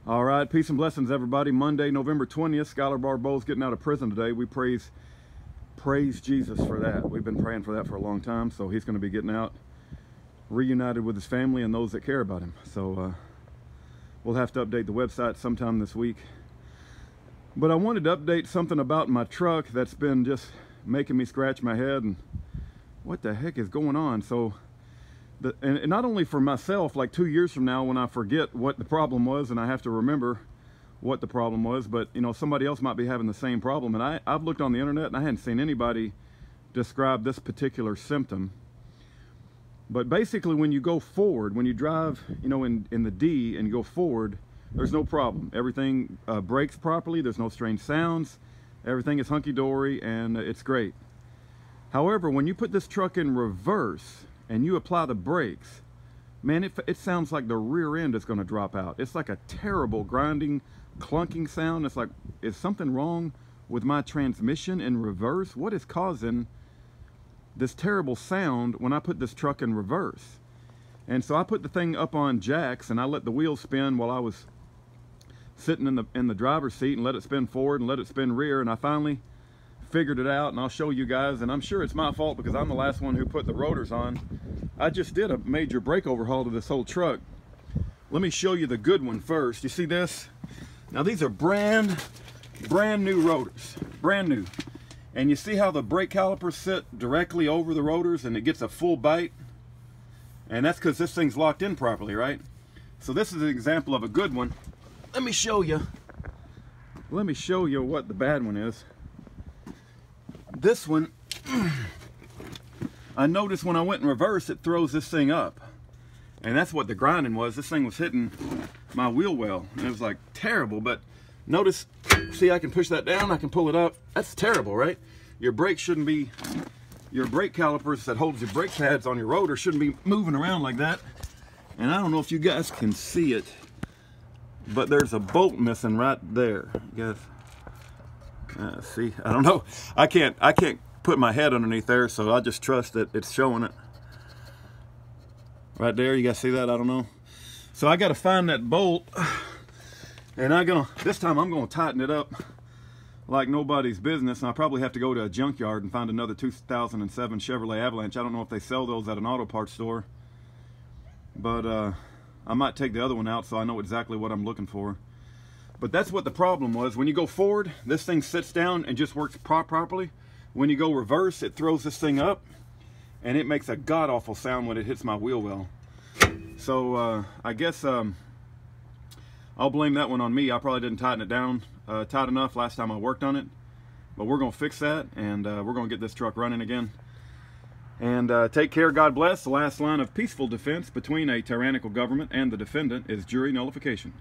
All right, peace and blessings, everybody. Monday, November 20th, Skylar Barbeau's getting out of prison today. We praise Jesus for that. We've been praying for that for a long time, so he's going to be getting out, reunited with his family and those that care about him. So we'll have to update the website sometime this week. But I wanted to update something about my truck that's been just making me scratch my head and what the heck is going on. So and not only for myself, like 2 years from now when I forget what the problem was and I have to remember what the problem was, but you know, somebody else might be having the same problem. And I've looked on the internet and I hadn't seen anybody describe this particular symptom. But basically when you go forward, when you drive, you know, in the D and you go forward, there's no problem. Everything brakes properly, there's no strange sounds, everything is hunky-dory and it's great. However, when you put this truck in reverse and you apply the brakes, man, it sounds like the rear end is going to drop out. It's like a terrible grinding, clunking sound. It's like, is something wrong with my transmission in reverse? What is causing this terrible sound when I put this truck in reverse? And so I put the thing up on jacks and I let the wheels spin while I was sitting in the driver's seat, and let it spin forward and let it spin rear, and I finally figured it out, and I'll show you guys. And I'm sure it's my fault because I'm the last one who put the rotors on. I just did a major brake overhaul to this whole truck. Let me show you the good one first. You see this? Now these are brand new rotors, brand new. And you see how the brake calipers sit directly over the rotors and it gets a full bite? And that's because this thing's locked in properly, right? So this is an example of a good one. Let me show you what the bad one is. This one, I noticed when I went in reverse, it throws this thing up. And that's what the grinding was. This thing was hitting my wheel well. And it was like terrible, but notice, see, I can push that down, I can pull it up. That's terrible, right? Your brakes shouldn't be, your brake calipers that holds your brake pads on your rotor shouldn't be moving around like that. And I don't know if you guys can see it, but there's a bolt missing right there. You guys, see, I don't know. I can't put my head underneath there, so I just trust that it's showing it. Right there, you guys see that? I don't know. So I got to find that bolt, and this time I'm gonna tighten it up like nobody's business. And I'll probably have to go to a junkyard and find another 2007 Chevrolet Avalanche. I don't know if they sell those at an auto parts store, but I might take the other one out so I know exactly what I'm looking for. But that's what the problem was. When you go forward, this thing sits down and just works properly. When you go reverse, it throws this thing up and it makes a god-awful sound when it hits my wheel well. So I guess I'll blame that one on me. I probably didn't tighten it down tight enough last time I worked on it. But we're gonna fix that, and we're gonna get this truck running again. And take care, God bless. The last line of peaceful defense between a tyrannical government and the defendant is jury nullification.